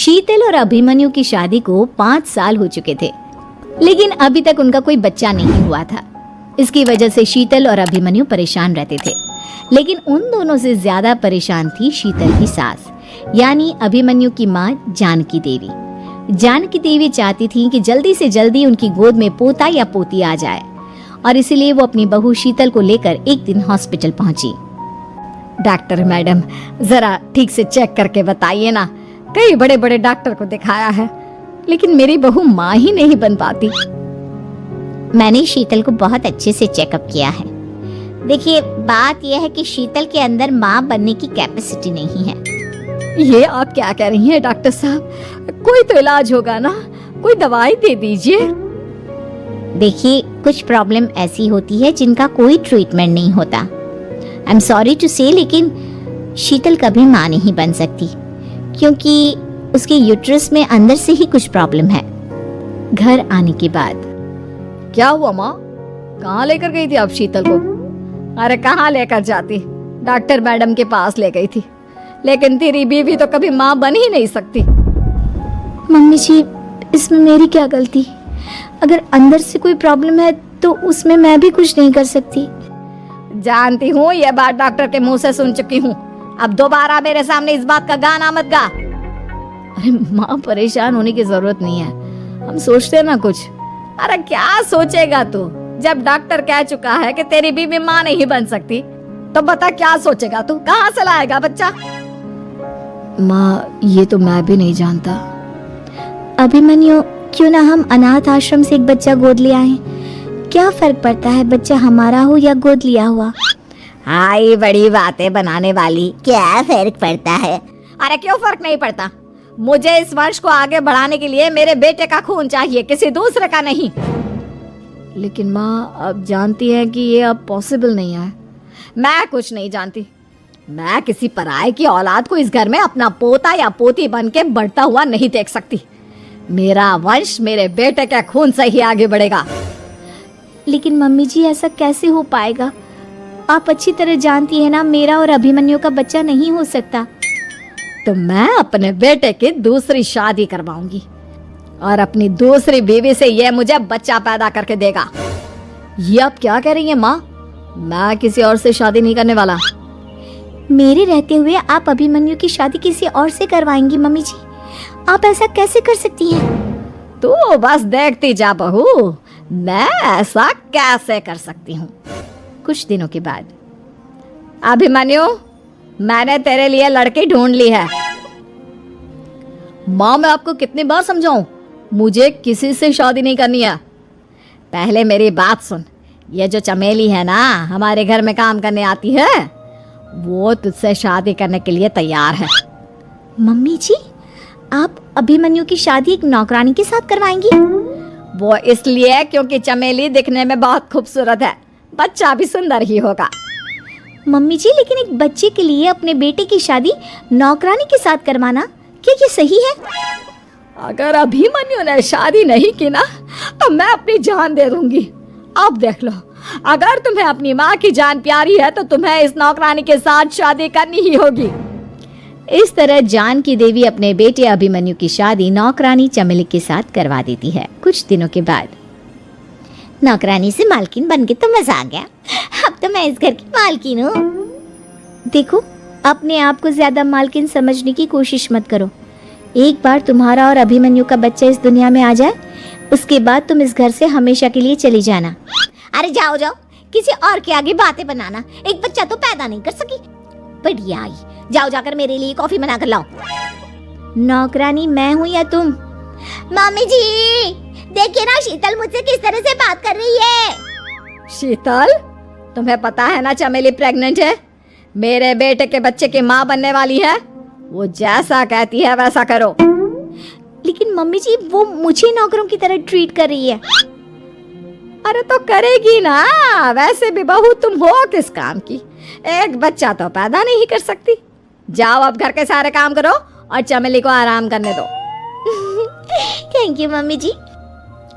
शीतल और अभिमन्यु की शादी को 5 साल हो चुके थे, लेकिन अभी तक उनका कोई बच्चा नहीं हुआ था। इसकी वजह से शीतल और अभिमन्यु परेशान रहते थे, लेकिन उन दोनों से ज्यादा परेशान थी शीतल की सास, यानी अभिमन्यु की माँ जानकी देवी। जानकी देवी चाहती थी कि जल्दी से जल्दी उनकी गोद में पोता या पोती आ जाए, और इसीलिए वो अपनी बहू शीतल को लेकर एक दिन हॉस्पिटल पहुंची। डॉक्टर मैडम, जरा ठीक से चेक करके बताइए ना। कई बड़े बड़े डॉक्टर को दिखाया है, लेकिन मेरी बहू माँ ही नहीं बन पाती। मैंने शीतल को बहुत अच्छे से चेकअप किया है। देखिए, बात यह है कि शीतल के अंदर माँ बनने की कैपेसिटी नहीं है। ये आप क्या कह रही हैं डॉक्टर साहब? कोई तो इलाज होगा ना, कोई दवाई दे दीजिए। देखिए, कुछ प्रॉब्लम ऐसी होती है जिनका कोई ट्रीटमेंट नहीं होता। आई एम सॉरी टू से, लेकिन शीतल कभी माँ नहीं बन सकती, क्योंकि उसके यूट्रस में अंदर से ही कुछ प्रॉब्लम है। घर आने के बाद क्या हुआ माँ? कहाँ लेकर गई थी आप शीतल को? अरे कहाँ लेकर जाती, डॉक्टर मैडम के पास ले गई थी, लेकिन तेरी बीवी तो कभी माँ बन ही नहीं सकती। मम्मी जी, इसमें मेरी क्या गलती? अगर अंदर से कोई प्रॉब्लम है तो उसमें मैं भी कुछ नहीं कर सकती। जानती हूँ, ये बात डॉक्टर के मुंह से सुन चुकी हूँ। अब दोबारा मेरे सामने इस बात का गाना मत गा। अरे माँ, परेशान होने की जरूरत नहीं है, हम सोचते हैं ना कुछ। अरे क्या सोचेगा तू? जब डॉक्टर कह चुका है कि तेरी बीवी माँ नहीं बन सकती, तो बता क्या सोचेगा तू? कहाँ से लाएगा बच्चा? माँ, ये तो मैं भी नहीं जानता। अभिमन्यु, क्यों ना हम अनाथ आश्रम से एक बच्चा गोद ले आए? क्या फर्क पड़ता है बच्चा हमारा हो या गोद लिया हुआ? हाय, बड़ी बातें बनाने वाली, क्या फर्क पड़ता है? अरे क्यों फर्क नहीं पड़ता? मुझे इस वंश को आगे बढ़ाने के लिए मेरे बेटे का खून चाहिए, किसी दूसरे का नहीं। लेकिन माँ, आप जानती हैं कि ये अब पॉसिबल नहीं है। मैं कुछ नहीं जानती। मैं किसी पराये की औलाद को इस घर में अपना पोता या पोती बन के बढ़ता हुआ नहीं देख सकती। मेरा वंश मेरे बेटे के खून से ही आगे बढ़ेगा। लेकिन मम्मी जी, ऐसा कैसे हो पाएगा? आप अच्छी तरह जानती है ना, मेरा और अभिमन्यु का बच्चा नहीं हो सकता। तो मैं अपने बेटे की दूसरी शादी करवाऊंगी, और अपनी दूसरी बीवी से ये मुझे बच्चा पैदा करके देगा। ये आप क्या कह रही हैं माँ? मैं किसी और से शादी नहीं करने वाला। मेरे रहते हुए आप अभिमन्यु की शादी किसी और से करवाएंगी? मम्मी जी, आप ऐसा कैसे कर सकती हैं? तू बस देखती जा बहू, मैं ऐसा कैसे कर सकती हूँ। कुछ दिनों के बाद, अभिमन्यु, मैंने तेरे लिए लड़की ढूंढ ली है। माँ, मैं आपको कितनी बार समझाऊं, मुझे किसी से शादी नहीं करनी है। पहले मेरी बात सुन। ये जो चमेली है ना, हमारे घर में काम करने आती है, वो तुझसे शादी करने के लिए तैयार है। मम्मी जी, आप अभिमन्यु की शादी एक नौकरानी के साथ करवाएंगी? वो इसलिए क्योंकि चमेली दिखने में बहुत खूबसूरत है, बच्चा भी सुंदर ही होगा। मम्मी जी, लेकिन एक बच्चे के लिए अपने बेटे की शादी नौकरानी के साथ करवाना, क्या ये सही है? अगर अभिमन्यु ने शादी नहीं की ना, तो मैं अपनी जान दे दूंगी। अब देख लो, अगर तुम्हें अपनी माँ की जान प्यारी है तो तुम्हें इस नौकरानी के साथ शादी करनी ही होगी। इस तरह जानकी देवी अपने बेटे अभिमन्यु की शादी नौकरानी चमेली के साथ करवा देती है। कुछ दिनों के बाद, नौकरानी से मालकिन बन के तो मजा आ गया, अब तो मैं इस घर की मालकिन हूँ। देखो, अपने आप को ज्यादा मालकिन समझने की कोशिश मत करो। एक बार तुम्हारा और अभिमन्यु का बच्चा इस दुनिया में आ जाए, उसके बाद तुम इस घर से हमेशा के लिए चली जाना। अरे जाओ जाओ, किसी और के आगे बातें बनाना। एक बच्चा तो पैदा नहीं कर सकी, बढ़िया आई। जाओ, जाकर मेरे लिए कॉफी बना कर लाओ। नौकरानी मैं हूँ या तुम? मम्मी जी, देखिए ना शीतल मुझसे किस तरह से बात कर रही है। शीतल, तुम्हें पता है ना चमेली प्रेग्नेंट है, मेरे बेटे के बच्चे की माँ बनने वाली है। वो जैसा कहती है वैसा करो। लेकिन मम्मी जी, वो मुझे नौकरों की तरह ट्रीट कर रही है। अरे तो करेगी ना, वैसे भी बहू तुम हो किस काम की? एक बच्चा तो पैदा नहीं कर सकती। जाओ, अब घर के सारे काम करो और चमेली को आराम करने दो। थैंक यू मम्मी जी,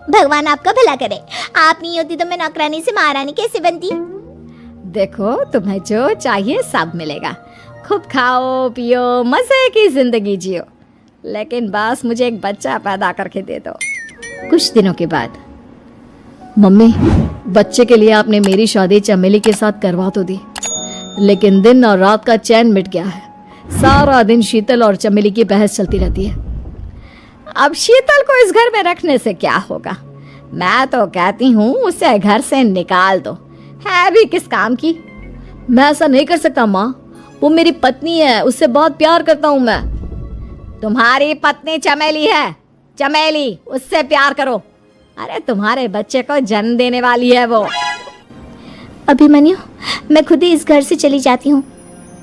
भगवान आपका भला करे। आप नहीं होती तो मैं नौकरानी से महारानी कैसे बनती? देखो, तुम्हें जो चाहिए सब मिलेगा। खूब खाओ पियो, मजे की जिंदगी जियो। लेकिन बस मुझे एक बच्चा पैदा करके दे दो। कुछ दिनों के बाद, मम्मी, बच्चे के लिए आपने मेरी शादी चमेली के साथ करवा तो दी, लेकिन दिन और रात का चैन मिट गया है। सारा दिन शीतल और चमेली की बहस चलती रहती है। अब शीतल को इस घर में रखने से क्या होगा? मैं तो कहती हूँ उसे घर से निकाल दो, है भी किस काम की। मैं ऐसा नहीं कर सकता माँ, वो मेरी पत्नी है, उससे बहुत प्यार करता हूँ मैं। तुम्हारी पत्नी चमेली है, चमेली, उससे प्यार करो। अरे तुम्हारे बच्चे को जन्म देने वाली है वो। अभिमन्यु, मैं खुद ही इस घर से चली जाती हूँ।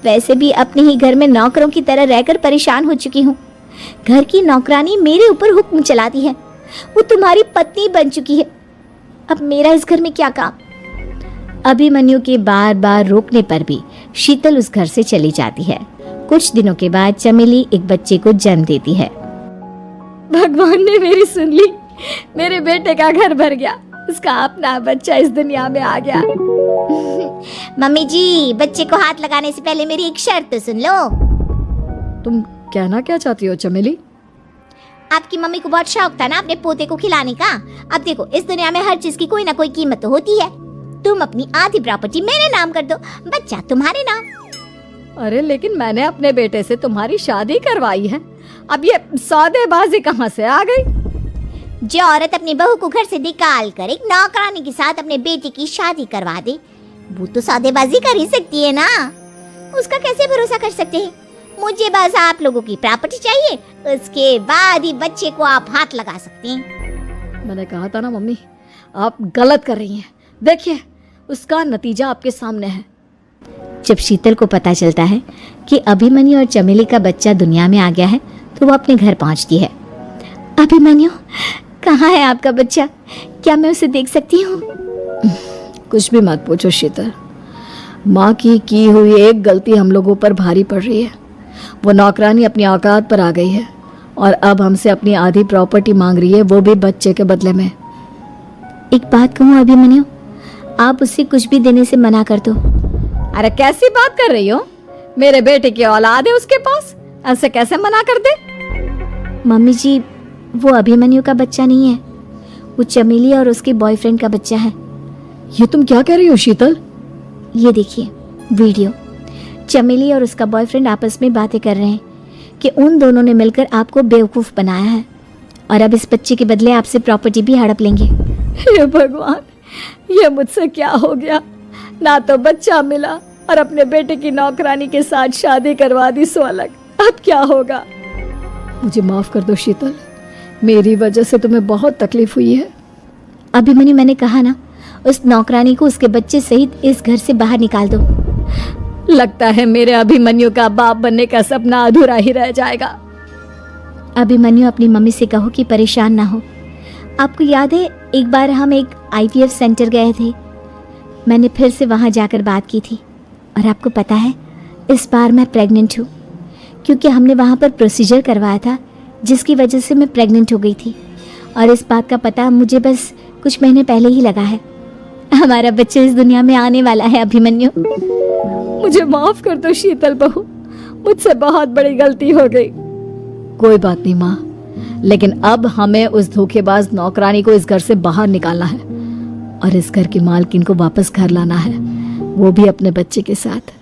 वैसे भी अपने ही घर में नौकरों की तरह रहकर परेशान हो चुकी हूँ। घर की नौकरानी मेरे ऊपर हुक्म चलाती है, वो तुम्हारी पत्नी बन चुकी है। अब मेरा इस घर में क्या काम? अभिमन्यु के बार बार रोकने पर भी शीतल उस घर से चली जाती है। कुछ दिनों के बाद चमेली एक बच्चे को जन्म देती है। भगवान ने मेरी सुन ली, मेरे बेटे का घर भर गया, उसका अपना बच्चा इस दुनिया में आ गया। मम्मी जी, बच्चे को हाथ लगाने से पहले मेरी एक शर्त तो सुन लो। तुम कहना क्या चाहती हो चमेली? आपकी मम्मी को बहुत शौक था ना अपने पोते को खिलाने का। अब देखो, इस दुनिया में हर चीज की कोई ना कोई कीमत तो होती है। तुम अपनी आधी प्रॉपर्टी मेरे नाम कर दो, बच्चा तुम्हारे नाम। अरे लेकिन मैंने अपने बेटे से तुम्हारी शादी करवाई है, अब ये सौदेबाजी कहाँ से आ गई? जो औरत अपनी बहू को घर से निकाल कर एक नौकरानी के साथ अपने बेटे की शादी करवा दे, वो तो सौदेबाजी कर ही सकती है ना। उसका कैसे भरोसा कर सकते हैं? मुझे बस आप लोगों की प्रॉपर्टी चाहिए, उसके बाद ही बच्चे को आप हाथ लगा सकते हैं। मैंने कहा था ना मम्मी, आप गलत कर रही हैं। देखिए, उसका नतीजा आपके सामने है। जब शीतल को पता चलता है कि अभिमन्यु और चमेली का बच्चा दुनिया में आ गया है, तो वो अपने घर पहुंचती है। अभिमन्यु, कहाँ है आपका बच्चा? क्या मैं उसे देख सकती हूँ? कुछ भी मत पूछो शीतल, माँ की हुई एक गलती हम लोगों पर भारी पड़ रही है। वो नौकरानी अपनी औकात पर आ गई है और अब हमसे अपनी आधी प्रॉपर्टी मांग रही है, वो भी बच्चे के बदले में। एक बात कहूँ अभिमन्यु, आप उससे कुछ भी देने से मना कर दो। अरे कैसी बात कर रही हो? मेरे बेटे की औलाद है उसके पास, ऐसे कैसे मना कर दे? मम्मी जी, वो अभिमन्यु का बच्चा नहीं है, वो चमेली और उसके बॉयफ्रेंड का बच्चा है। ये तुम क्या कह रही हो शीतल? ये देखिए वीडियो, चमेली और उसका बॉयफ्रेंड आपस में बातें कर रहे हैं कि उन दोनों ने मिलकर आपको बेवकूफ़ बनाया है और अब इस बच्चे के बदले आपसे प्रॉपर्टी भी हड़प लेंगे। हे भगवान, ये मुझसे क्या हो गया? ना तो बच्चा मिला और अपने बेटे की नौकरानी के साथ शादी करवा दी सो अलग। अब क्या होगा? मुझे माफ कर दो शीतल, मेरी वजह से तुम्हें बहुत तकलीफ हुई है। अभिमन्यु, मैंने कहा ना, उस नौकरानी को उसके बच्चे सहित इस घर से बाहर निकाल दो। लगता है मेरे अभिमन्यु का बाप बनने का सपना अधूरा ही रह जाएगा। अभिमन्यु, अपनी मम्मी से कहो कि परेशान ना हो। आपको याद है एक बार हम एक IVF सेंटर गए थे, मैंने फिर से वहाँ जाकर बात की थी और आपको पता है इस बार मैं प्रेग्नेंट हूँ, क्योंकि हमने वहाँ पर प्रोसीजर करवाया था जिसकी वजह से मैं प्रेग्नेंट हो गई थी और इस बात का पता मुझे बस कुछ महीने पहले ही लगा है। हमारा बच्चा इस दुनिया में आने वाला है अभिमन्यु। मुझे माफ कर दो शीतल बहू, मुझसे बहुत बड़ी गलती हो गई। कोई बात नहीं माँ, लेकिन अब हमें उस धोखेबाज नौकरानी को इस घर से बाहर निकालना है और इस घर की मालकिन को वापस घर लाना है, वो भी अपने बच्चे के साथ।